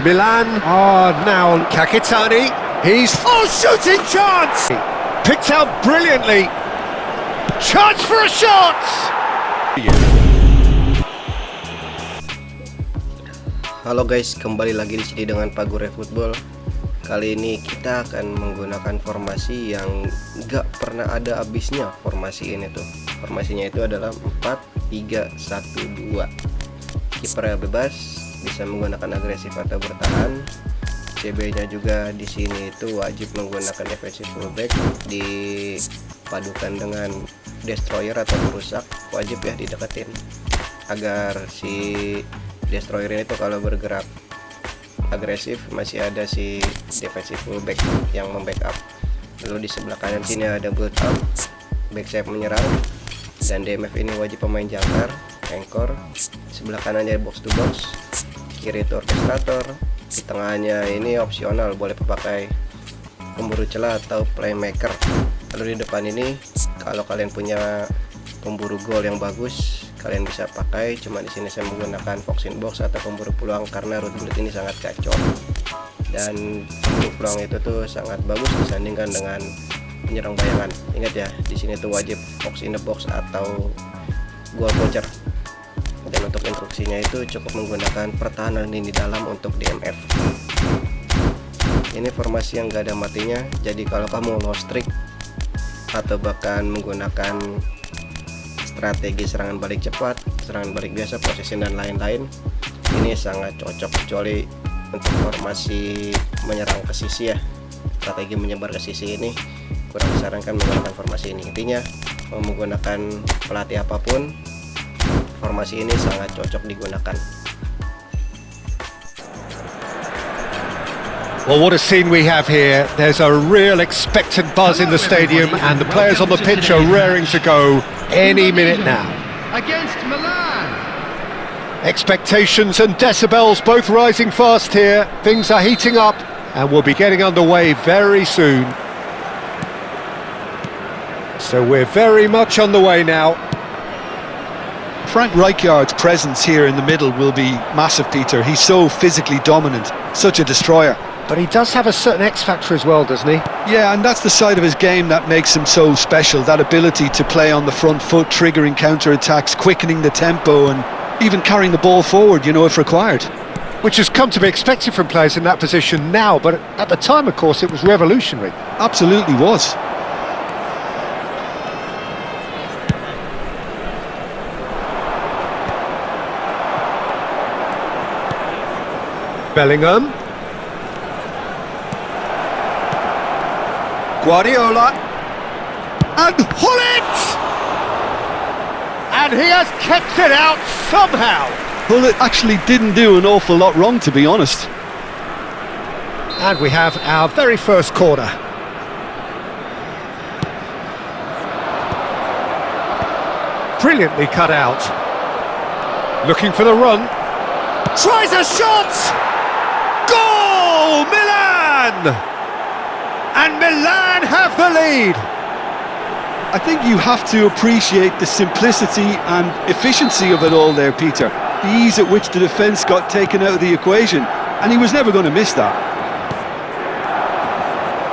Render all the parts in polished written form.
Milan are now Kakitani. He's shooting chance! Picked out brilliantly. Chance for a shot! Halo guys, kembali lagi di sini dengan Pak Guru eFootball. Kali ini kita akan menggunakan formasi yang gak pernah ada habisnya. Formasi ini tuh, formasinya itu adalah 4-3-1-2. Kipernya bebas, bisa menggunakan agresif atau bertahan. CB-nya juga di sini itu wajib menggunakan defensive fullback, dipadukan dengan destroyer atau perusak, wajib ya dideketin agar si destroyer ini tuh kalau bergerak agresif masih ada si defensive fullback yang membackup. Lalu di sebelah kanan sini ada build up, back sayap menyerang, dan DMF ini wajib pemain jangkar, anchor. Sebelah kanannya box to box, kiri itu orkestrator, di tengahnya ini opsional, boleh pakai pemburu celah atau playmaker. Lalu di depan ini kalau kalian punya pemburu gol yang bagus, kalian bisa pakai. Cuma di sini saya menggunakan box in box atau pemburu peluang karena root bullet ini sangat kacau, dan pemburu peluang itu tuh sangat bagus disandingkan dengan penyerang bayangan. Ingat ya, di sini tuh wajib box in the box atau goal poacher. Dan untuk instruksinya itu cukup menggunakan pertahanan lini dalam untuk DMF. Ini formasi yang gak ada matinya, jadi kalau kamu low streak atau bahkan menggunakan strategi serangan balik cepat, serangan balik biasa, posisi dan lain-lain, ini sangat cocok. Kecuali untuk formasi menyerang ke sisi ya, strategi menyebar ke sisi ini kurang disarankan menggunakan formasi ini. Intinya mau menggunakan pelatih apapun, formasi ini sangat cocok digunakan. Well, what a scene we have here. There's a real expectant buzz in the stadium and the players on the pitch are raring to go any minute now. Against Milan. Expectations and decibels both rising fast here. Things are heating up and we'll be getting underway very soon. So we're very much on the way now. Frank Rijkaard's presence here in the middle will be massive, Peter. He's so physically dominant, such a destroyer. But he does have a certain X factor as well, doesn't he? Yeah, and that's the side of his game that makes him so special, that ability to play on the front foot, triggering counter-attacks, quickening the tempo, and even carrying the ball forward, you know, if required. Which has come to be expected from players in that position now, but at the time, of course, it was revolutionary. Absolutely was. Bellingham. Guardiola. And Hullet! And he has kept it out somehow. Hullet actually didn't do an awful lot wrong, to be honest. And we have our very first corner. Brilliantly cut out. Looking for the run. Tries a shot! Goal! Milan! And Milan have the lead! I think you have to appreciate the simplicity and efficiency of it all there, Peter. The ease at which the defence got taken out of the equation, and he was never going to miss that.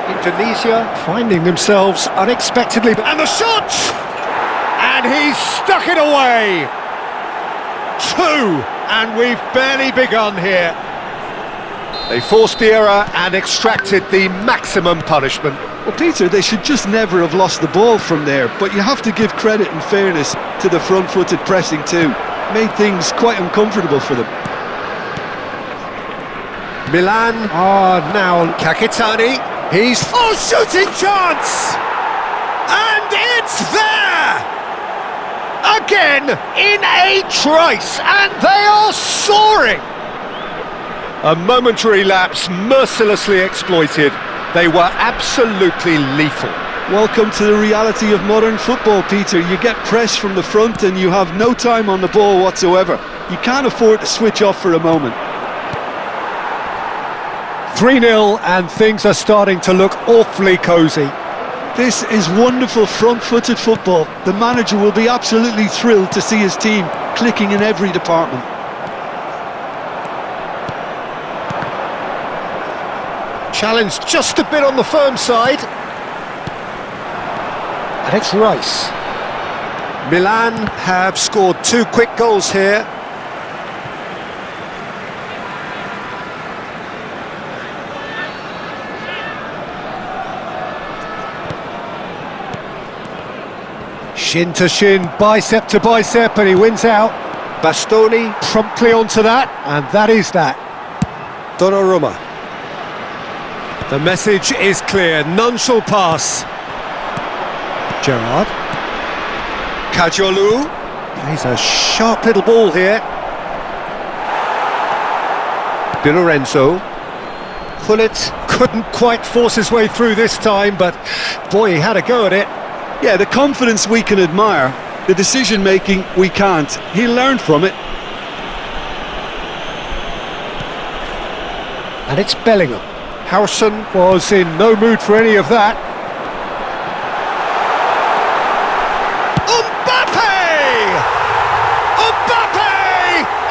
Indonesia finding themselves unexpectedly, and the shot! And he's stuck it away! 2, and we've barely begun here. They forced the error and extracted the maximum punishment. Well, Peter, they should just never have lost the ball from there, but you have to give credit and fairness to the front-footed pressing too. Made things quite uncomfortable for them. Milan are now Kakitani. He's shooting chance! And it's there! Again in a trice, and they are soaring! A momentary lapse mercilessly exploited. They were absolutely lethal. Welcome to the reality of modern football, Peter. You get press from the front and you have no time on the ball whatsoever. You can't afford to switch off for a moment. 3-0 and things are starting to look awfully cosy. This is wonderful front-footed football. The manager will be absolutely thrilled to see his team clicking in every department. Challenge just a bit on the firm side. And it's Rice. Milan have scored 2 quick goals here. Shin to shin, bicep to bicep, and he wins out. Bastoni promptly onto that, and that is that. Donnarumma. The message is clear, none shall pass. Gerrard. Kajolu. Plays a sharp little ball here. Di Lorenzo. Gullit couldn't quite force his way through this time, but boy, he had a go at it. Yeah, the confidence we can admire, the decision-making we can't. He learned from it. And it's Bellingham. Harrison was in no mood for any of that.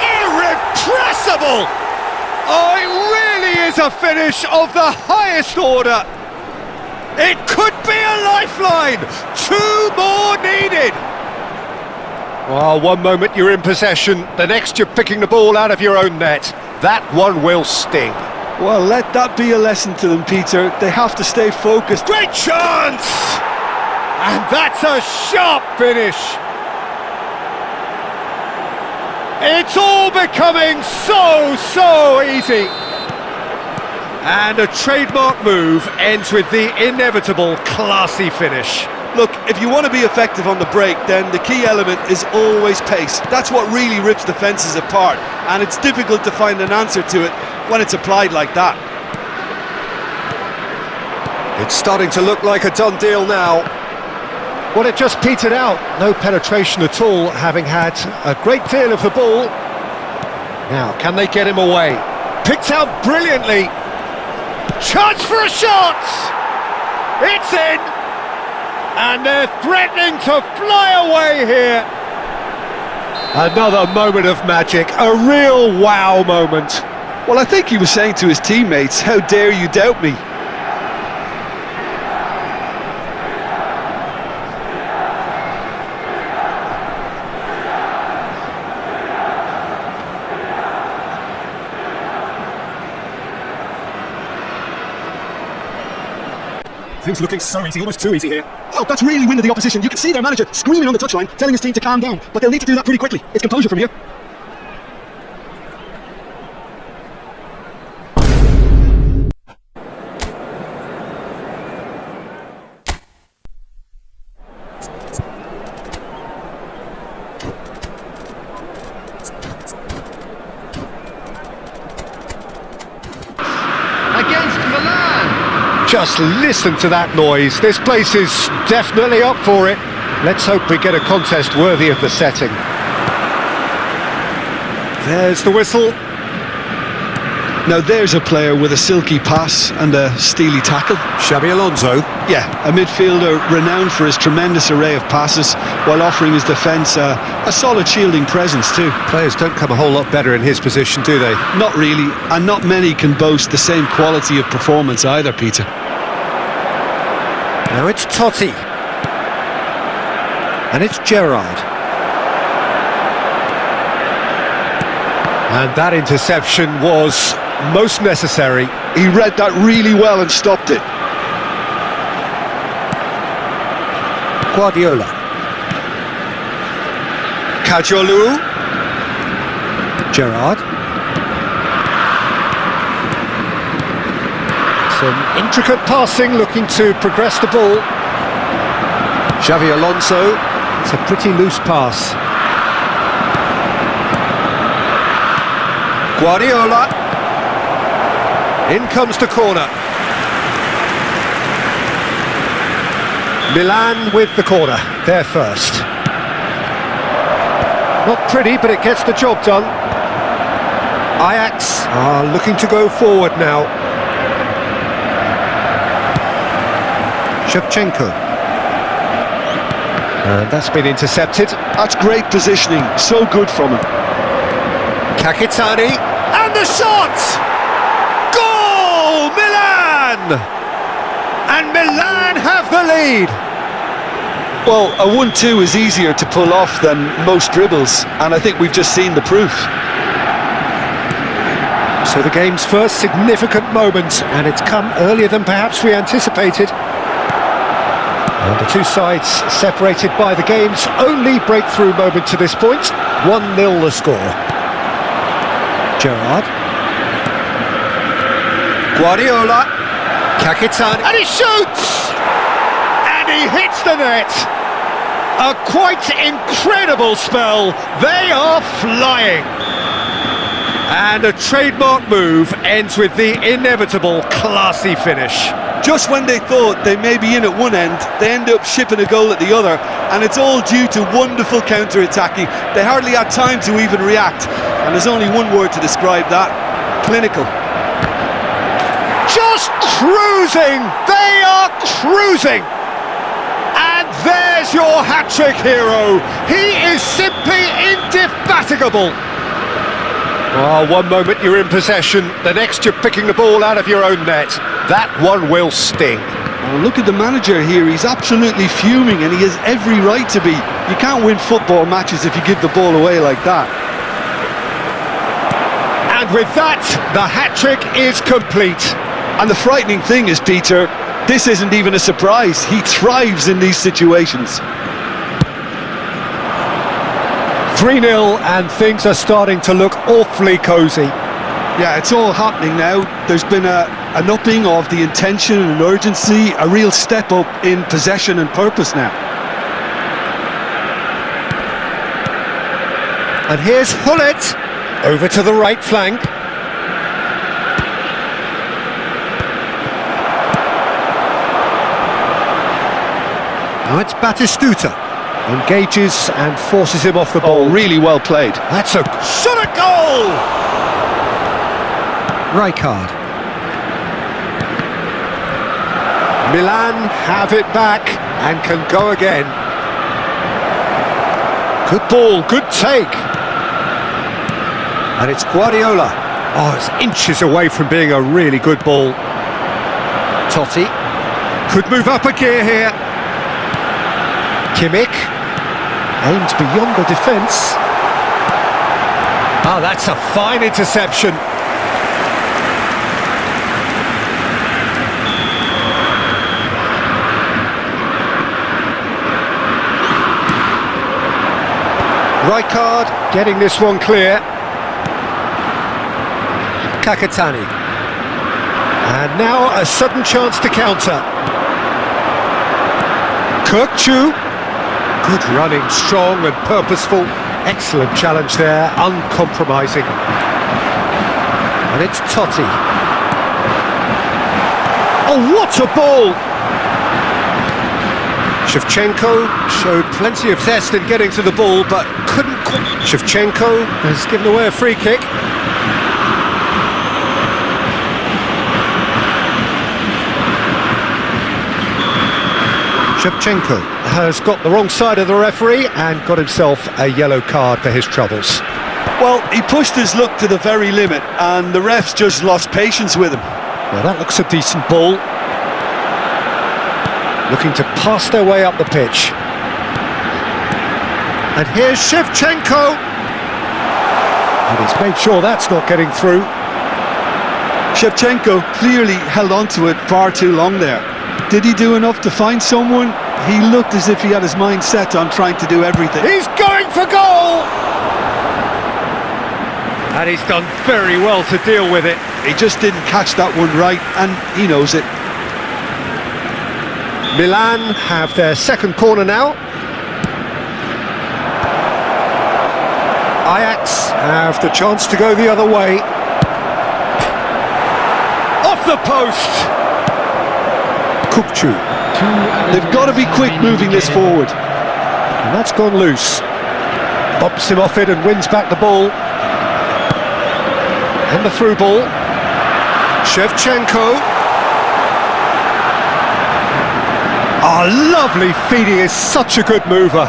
Irrepressible! Oh, it really is a finish of the highest order. It could be a lifeline. 2 more needed. Well, one moment you're in possession, the next you're picking the ball out of your own net. That one will sting. Well, let that be a lesson to them, Peter. They have to stay focused. Great chance! And that's a sharp finish. It's all becoming so easy. And a trademark move ends with the inevitable classy finish. Look, if you want to be effective on the break, then the key element is always pace. That's what really rips defences apart, and it's difficult to find an answer to it when it's applied like that. It's starting to look like a done deal now. Well, it just petered out. No penetration at all, having had a great deal of the ball. Now, can they get him away? Picked out brilliantly. Chance for a shot! It's in! And they're threatening to fly away here. Another moment of magic, a real wow moment. Well, I think he was saying to his teammates, how dare you doubt me? Things looking so easy, almost too easy here. Oh, that's really winded the opposition. You can see their manager screaming on the touchline, telling his team to calm down, but they'll need to do that pretty quickly. It's composure from here. Against Milan. Just listen to that noise. This place is definitely up for it. Let's hope we get a contest worthy of the setting. There's the whistle. Now there's a player with a silky pass and a steely tackle. Xabi Alonso. Yeah, a midfielder renowned for his tremendous array of passes while offering his defence a solid shielding presence too. Players don't come a whole lot better in his position, do they? Not really, and not many can boast the same quality of performance either, Peter. Now it's Totti. And it's Gerrard. And that interception was most necessary. He read that really well and stopped it. Guardiola. Kajolu. Gerrard. Some intricate passing, looking to progress the ball. Xabi Alonso. It's a pretty loose pass. Guardiola. In comes the corner. Milan with the corner, they're first. Not pretty, but it gets the job done. Ajax are looking to go forward now. Shevchenko. And that's been intercepted. That's great positioning, so good from him. Kakitani, and the shot! Goal, Milan! Milan! And Milan have the lead! Well, a 1-2 is easier to pull off than most dribbles, and I think we've just seen the proof. So the game's first significant moment, and it's come earlier than perhaps we anticipated. And the two sides separated by the game's only breakthrough moment to this point. 1-0 the score. Gerrard. Guardiola. Kakitan. And he shoots! And he hits the net! A quite incredible spell. They are flying. And a trademark move ends with the inevitable classy finish. Just when they thought they may be in at one end, they end up shipping a goal at the other, and it's all due to wonderful counter-attacking. They hardly had time to even react, and there's only one word to describe that: clinical. Just cruising! They are cruising! And there's your hat-trick hero. He is simply indefatigable. Oh, one moment you're in possession, the next you're picking the ball out of your own net. That one will sting. Well, look at the manager here, he's absolutely fuming, and he has every right to be. You can't win football matches if you give the ball away like that. And with that, the hat-trick is complete. And the frightening thing is, Peter, this isn't even a surprise. He thrives in these situations. 3-0 and things are starting to look awfully cosy. Yeah, it's all happening now. There's been an upping of the intention and urgency, a real step up in possession and purpose now. And here's Hullet, over to the right flank. Now it's Batistuta. Engages and forces him off the ball. Oh, really well played. That's a shot at goal! Rijkaard. Milan have it back and can go again. Good ball, good take. And it's Guardiola. Oh, it's inches away from being a really good ball. Totti could move up a gear here. Kimmich aims beyond the defence. Oh, that's a fine interception. Rijkaard getting this one clear. Kakatani. And now a sudden chance to counter. Kirkchu. Good running, strong and purposeful. Excellent challenge there, uncompromising. And it's Totti. Oh, what a ball! Shevchenko showed plenty of zest in getting to the ball, but couldn't quite. Shevchenko has given away a free kick. Shevchenko has got the wrong side of the referee and got himself a yellow card for his troubles. Well, he pushed his luck to the very limit, and the refs just lost patience with him. Well, that looks a decent ball. Looking to pass their way up the pitch. And here's Shevchenko. And he's made sure that's not getting through. Shevchenko clearly held on to it far too long there. Did he do enough to find someone? He looked as if he had his mind set on trying to do everything. He's going for goal! And he's done very well to deal with it. He just didn't catch that one right, and he knows it. Milan have their second corner now. Ajax have the chance to go the other way. Off the post! Kukcu. They've got to be quick moving this forward. And that's gone loose. Bobs him off it and wins back the ball. And the through ball. Shevchenko. Oh, lovely feed. He is such a good mover.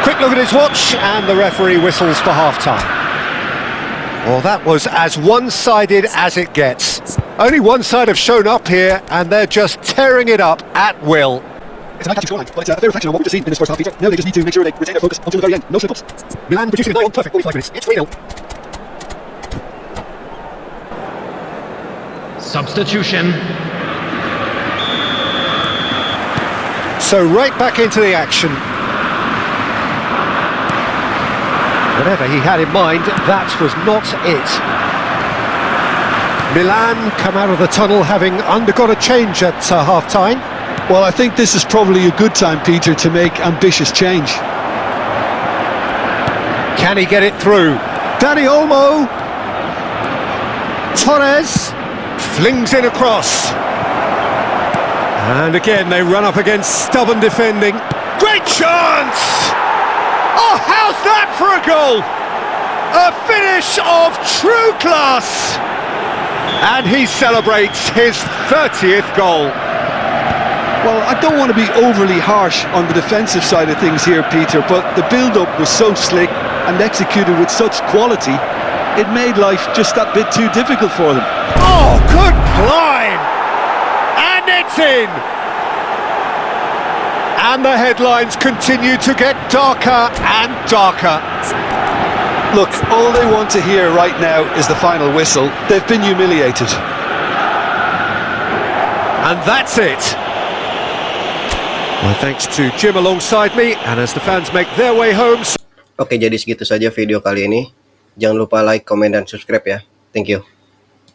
Quick look at his watch, and the referee whistles for half-time. Well, that was as one-sided as it gets. Only one side have shown up here, and they're just tearing it up at will. It's an eye-catching scoreline, but it's a fair reflection of what we've just seen in this first half, Peter. Now they just need to make sure they retain their focus until the very end. No slip-ups. Milan producing a goal, perfect 45 minutes. It's 3-0. Substitution. So right back into the action. Whatever he had in mind, that was not it. Milan come out of the tunnel having undergone a change at half-time. Well, I think this is probably a good time, Peter, to make ambitious change. Can he get it through? Dani Olmo. Torres flings it across. And again, they run up against stubborn defending. Great chance! Oh, how's that for a goal? A finish of true class! And he celebrates his 30th goal. Well, I don't want to be overly harsh on the defensive side of things here, Peter, but the build-up was so slick and executed with such quality, it made life just that bit too difficult for them. Oh, good climb! And it's in! And the headlines continue to get darker and darker. Look, all they want to hear right now is the final whistle. They've been humiliated. And that's it. Well, thanks to Jim alongside me, and as the fans make their way home. Oke, jadi segitu saja video kali ini. Jangan lupa like, komen, dan subscribe ya. Thank you.